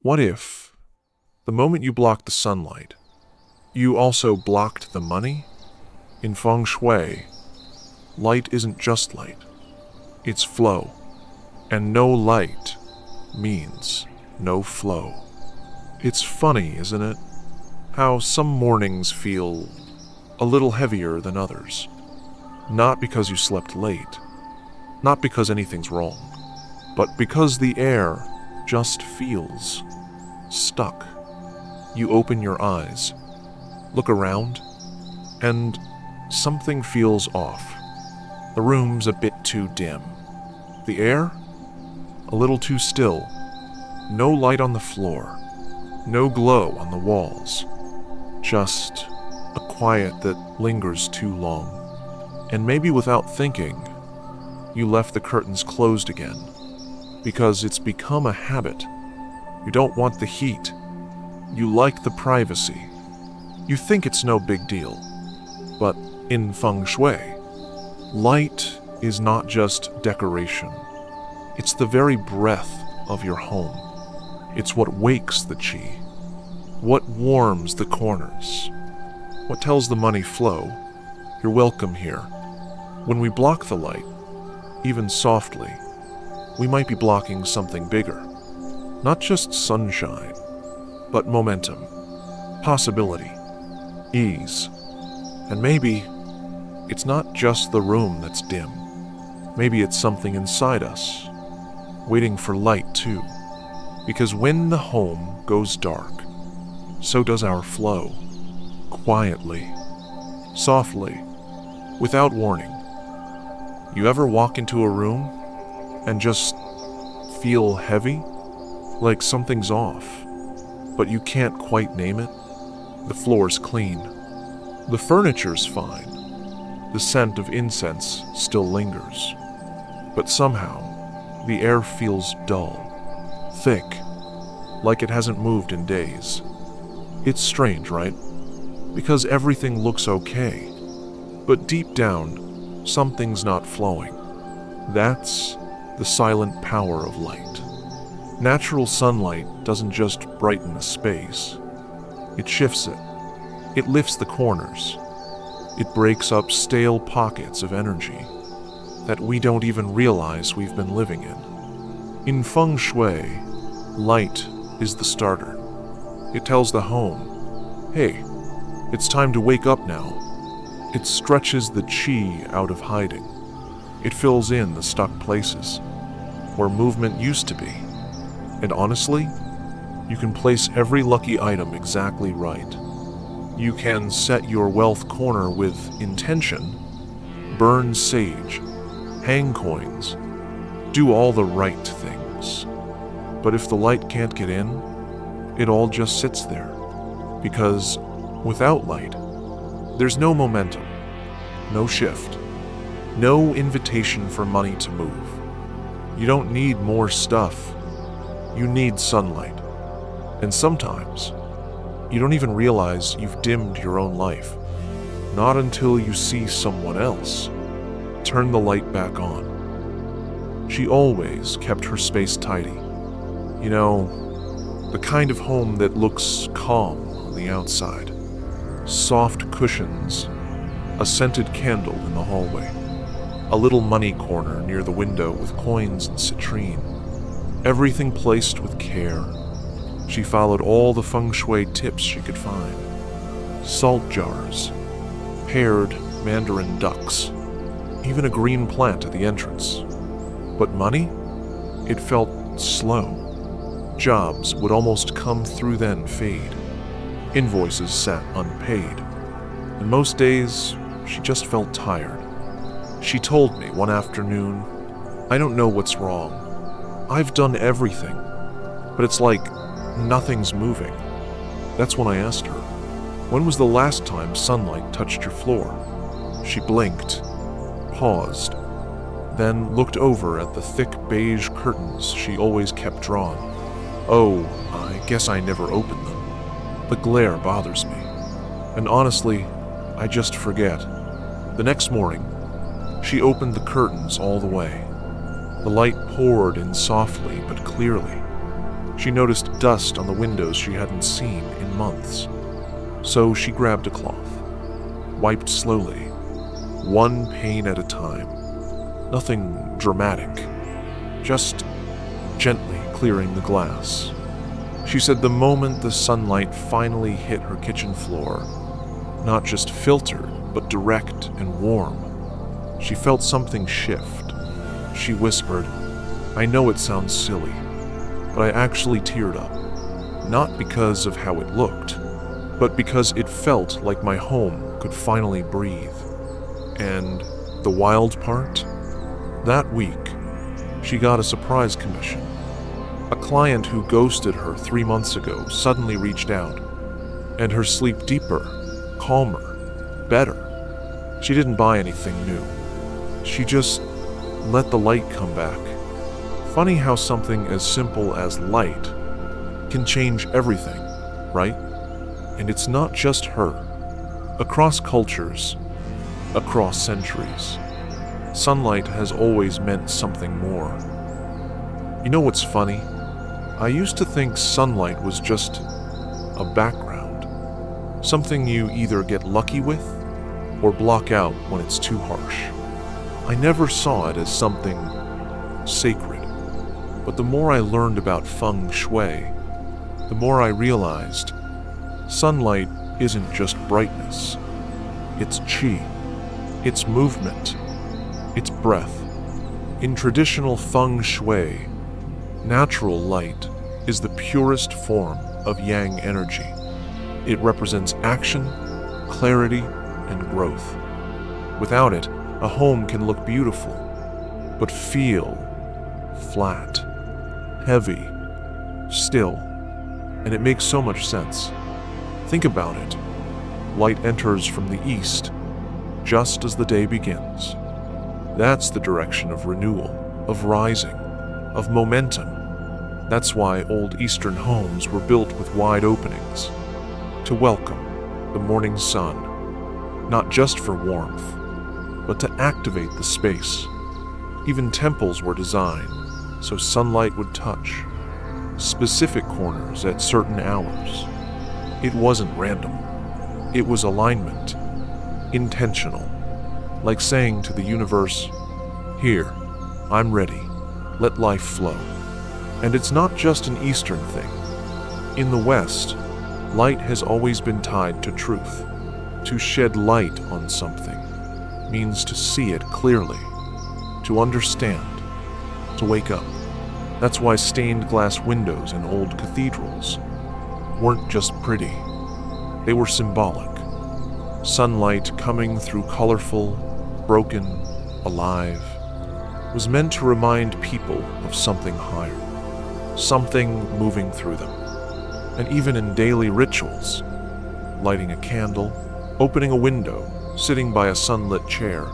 What if, the moment you blocked the sunlight, you also blocked the money? In Feng Shui, light isn't just light. It's flow. And no light means no flow. It's funny, isn't it? How some mornings feel a little heavier than others. Not because you slept late, not because anything's wrong, but because the air just feels stuck. You open your eyes, look around, and something feels off. The room's a bit too dim. The air? A little too still. No light on the floor. No glow on the walls. Just a quiet that lingers too long. And maybe without thinking, you left the curtains closed again. Because it's become a habit. You don't want the heat. You like the privacy. You think it's no big deal. But in Feng Shui, light is not just decoration. It's the very breath of your home. It's what wakes the qi, what warms the corners, what tells the money flow. You're welcome here. When we block the light, even softly, we might be blocking something bigger. Not just sunshine, but momentum, possibility, ease. And maybe it's not just the room that's dim. Maybe it's something inside us, waiting for light too. Because when the home goes dark, so does our flow. Quietly, softly, without warning. You ever walk into a room and just feel heavy? Like something's off, but you can't quite name it? The floor's clean. The furniture's fine. The scent of incense still lingers. But somehow, the air feels dull, thick, like it hasn't moved in days. It's strange, right? Because everything looks okay. But deep down, something's not flowing. That's the silent power of light. Natural sunlight doesn't just brighten a space. It shifts it. It lifts the corners. It breaks up stale pockets of energy that we don't even realize we've been living in. In Feng Shui, light is the starter. It tells the home, hey, it's time to wake up now. It stretches the qi out of hiding. It fills in the stuck places where movement used to be. And honestly, you can place every lucky item exactly right. You can set your wealth corner with intention, burn sage, hang coins, do all the right things. But if the light can't get in, it all just sits there. Because without light, there's no momentum, no shift, no invitation for money to move. You don't need more stuff. You need sunlight. And sometimes, you don't even realize you've dimmed your own life. Not until you see someone else turn the light back on. She always kept her space tidy. You know, the kind of home that looks calm on the outside. Soft cushions, a scented candle in the hallway, a little money corner near the window with coins and citrine. Everything placed with care. She followed all the Feng Shui tips she could find. Salt jars, paired mandarin ducks, even a green plant at the entrance. But money? It felt slow. Jobs would almost come through then fade. Invoices sat unpaid. And most days, she just felt tired. She told me one afternoon, I don't know what's wrong. I've done everything, but it's like nothing's moving. That's when I asked her, when was the last time sunlight touched your floor? She blinked, paused, then looked over at the thick beige curtains she always kept drawn. Oh, I guess I never opened them. The glare bothers me. And honestly, I just forget. The next morning, she opened the curtains all the way. The light poured in softly but clearly. She noticed dust on the windows she hadn't seen in months. So she grabbed a cloth, wiped slowly, one pane at a time. Nothing dramatic, just gently clearing the glass. She said the moment the sunlight finally hit her kitchen floor, not just filtered, but direct and warm, she felt something shift. She whispered, "I know it sounds silly, but I actually teared up. Not because of how it looked, but because it felt like my home could finally breathe." And the wild part? That week, she got a surprise commission. A client who ghosted her 3 months ago suddenly reached out, and her sleep deeper, calmer, better. She didn't buy anything new. She just let the light come back. Funny how something as simple as light can change everything, right? And it's not just her. Across cultures, across centuries, sunlight has always meant something more. You know what's funny? I used to think sunlight was just a background, something you either get lucky with or block out when it's too harsh. I never saw it as something sacred. But the more I learned about Feng Shui, the more I realized sunlight isn't just brightness. It's qi, it's movement, it's breath. In traditional Feng Shui, natural light is the purest form of yang energy. It represents action, clarity, and growth. Without it, a home can look beautiful, but feel flat, heavy, still, and it makes so much sense. Think about it. Light enters from the east, just as the day begins. That's the direction of renewal, of rising, of momentum. That's why old Eastern homes were built with wide openings, to welcome the morning sun, not just for warmth, but to activate the space. Even temples were designed so sunlight would touch specific corners at certain hours. It wasn't random. It was alignment, intentional, like saying to the universe, "Here, I'm ready. Let life flow." And it's not just an Eastern thing. In the West, light has always been tied to truth. To shed light on something means to see it clearly, to understand, to wake up. That's why stained glass windows in old cathedrals weren't just pretty. They were symbolic. Sunlight coming through colorful, broken, alive, was meant to remind people of something higher, something moving through them. And even in daily rituals, lighting a candle, opening a window, sitting by a sunlit chair,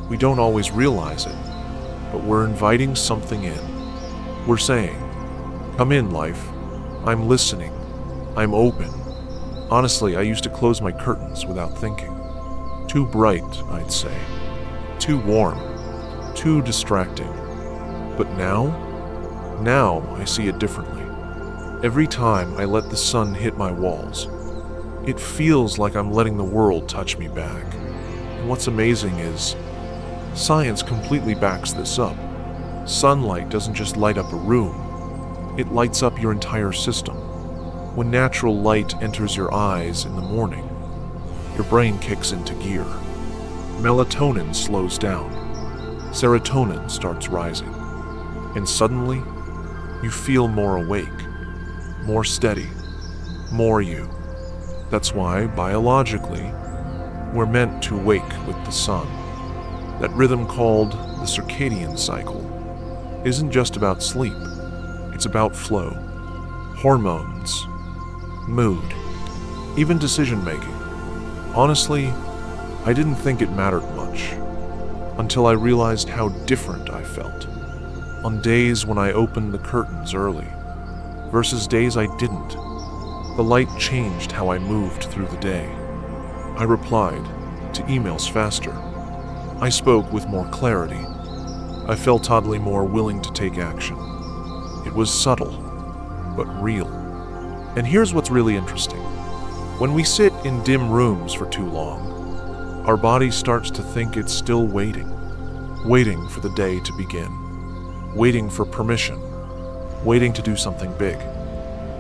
we don't always realize it, but we're inviting something in. We're saying, "Come in, life. I'm listening. I'm open." Honestly, I used to close my curtains without thinking. Too bright, I'd say. Too warm. Too distracting. But now I see it differently. Every time I let the sun hit my walls, it feels like I'm letting the world touch me back. And what's amazing is, science completely backs this up. Sunlight doesn't just light up a room, it lights up your entire system. When natural light enters your eyes in the morning, your brain kicks into gear. Melatonin slows down. Serotonin starts rising. And suddenly, you feel more awake, more steady, more you. That's why, biologically, we're meant to wake with the sun. That rhythm called the circadian cycle isn't just about sleep. It's about flow, hormones, mood, even decision-making. Honestly, I didn't think it mattered much until I realized how different I felt on days when I opened the curtains early versus days I didn't. The light changed how I moved through the day. I replied to emails faster. I spoke with more clarity. I felt oddly more willing to take action. It was subtle, but real. And here's what's really interesting. When we sit in dim rooms for too long, our body starts to think it's still waiting for the day to begin, waiting for permission, waiting to do something big.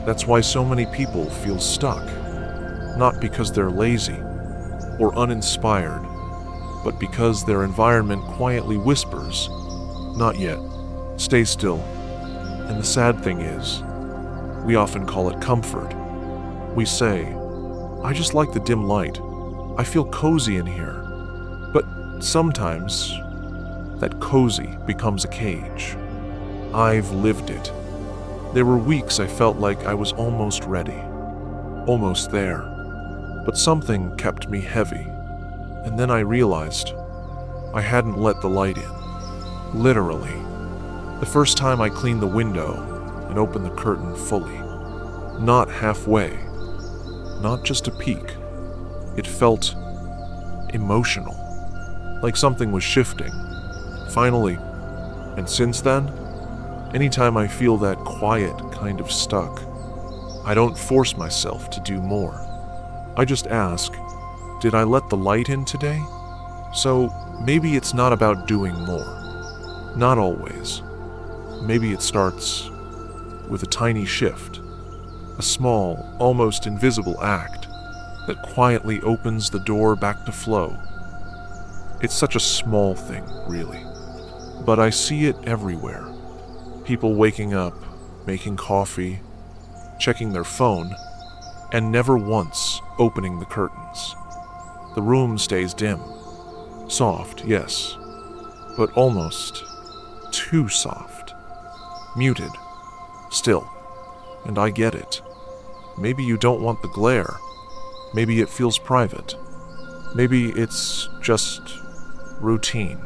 That's why so many people feel stuck, not because they're lazy or uninspired, but because their environment quietly whispers, "Not yet, stay still." And the sad thing is, we often call it comfort. We say, "I just like the dim light. I feel cozy in here." But sometimes, that cozy becomes a cage. I've lived it. There were weeks I felt like I was almost ready, almost there. But something kept me heavy. And then I realized I hadn't let the light in. Literally. The first time I cleaned the window and opened the curtain fully. Not halfway. Not just a peek. It felt emotional. Like something was shifting. Finally. And since then, anytime I feel that quiet kind of stuck, I don't force myself to do more. I just ask, did I let the light in today? So maybe it's not about doing more. Not always. Maybe it starts with a tiny shift, a small, almost invisible act that quietly opens the door back to flow. It's such a small thing, really. But I see it everywhere. People waking up, making coffee, checking their phone, and never once opening the curtains. The room stays dim. Soft, yes, but almost too soft. Muted. Still. And I get it. Maybe you don't want the glare. Maybe it feels private. Maybe it's just routine.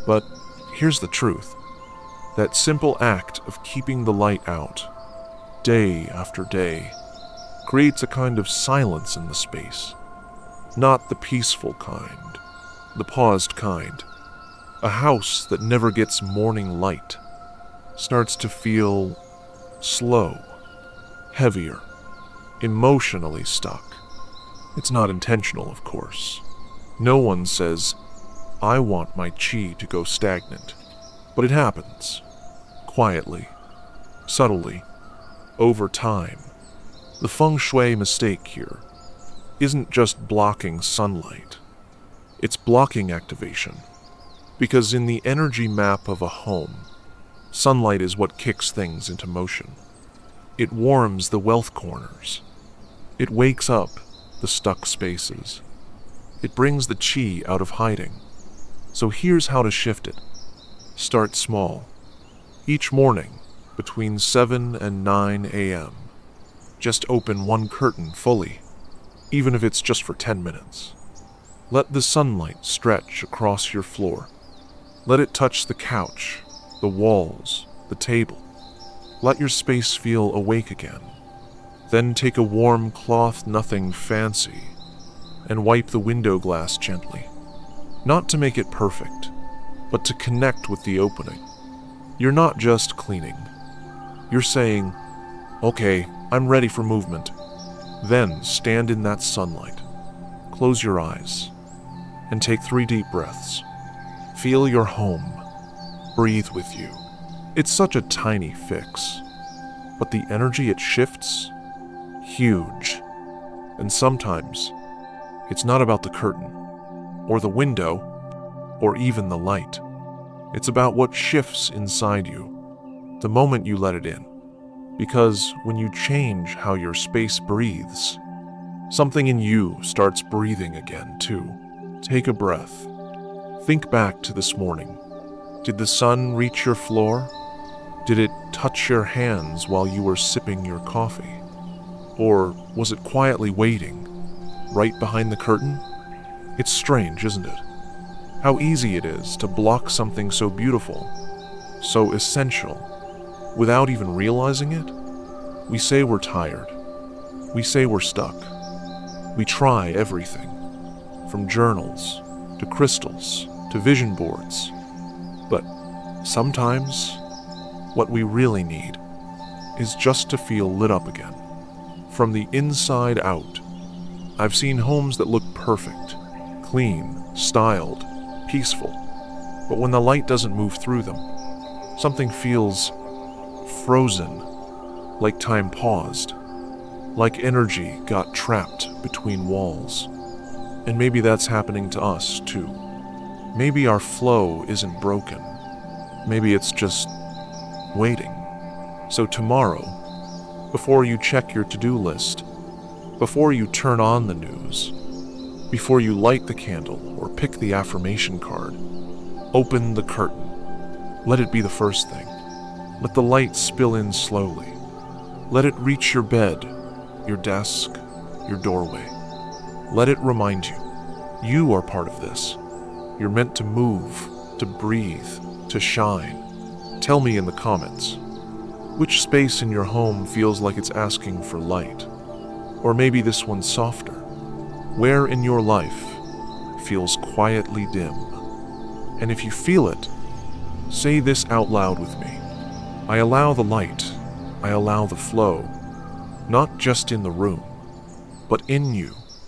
But here's the truth. That simple act of keeping the light out, day after day, creates a kind of silence in the space. Not the peaceful kind, the paused kind. A house that never gets morning light starts to feel slow, heavier, emotionally stuck. It's not intentional, of course. No one says, "I want my chi to go stagnant." But it happens. Quietly, subtly, over time. The Feng Shui mistake here isn't just blocking sunlight. It's blocking activation. Because in the energy map of a home, sunlight is what kicks things into motion. It warms the wealth corners. It wakes up the stuck spaces. It brings the chi out of hiding. So here's how to shift it. Start small. Each morning, between 7 and 9 a.m., just open one curtain fully, even if it's just for 10 minutes. Let the sunlight stretch across your floor. Let it touch the couch, the walls, the table. Let your space feel awake again. Then take a warm cloth, nothing fancy, and wipe the window glass gently. Not to make it perfect, but to connect with the opening. You're not just cleaning. You're saying, "Okay, I'm ready for movement." Then stand in that sunlight. Close your eyes and take 3 deep breaths. Feel your home. Breathe with you. It's such a tiny fix, but the energy it shifts, huge. And sometimes, it's not about the curtain, or the window, or even the light. It's about what shifts inside you, the moment you let it in. Because when you change how your space breathes, something in you starts breathing again, too. Take a breath. Think back to this morning. Did the sun reach your floor? Did it touch your hands while you were sipping your coffee? Or was it quietly waiting, right behind the curtain? It's strange, isn't it? How easy it is to block something so beautiful, so essential, without even realizing it. We say we're tired. We say we're stuck. We try everything, from journals, to crystals, to vision boards. But sometimes, what we really need is just to feel lit up again. From the inside out, I've seen homes that look perfect, clean, styled, peaceful. But when the light doesn't move through them, something feels frozen, like time paused, like energy got trapped between walls. And maybe that's happening to us too. Maybe our flow isn't broken. Maybe it's just waiting. So tomorrow, before you check your to-do list, before you turn on the news, before you light the candle or pick the affirmation card, open the curtain. Let it be the first thing. Let the light spill in slowly. Let it reach your bed, your desk, your doorway. Let it remind you, you are part of this. You're meant to move, to breathe, to shine. Tell me in the comments, which space in your home feels like it's asking for light? Or maybe this one's softer. Where in your life feels quietly dim? And if you feel it, say this out loud with me. I allow the light, I allow the flow, not just in the room, but in you.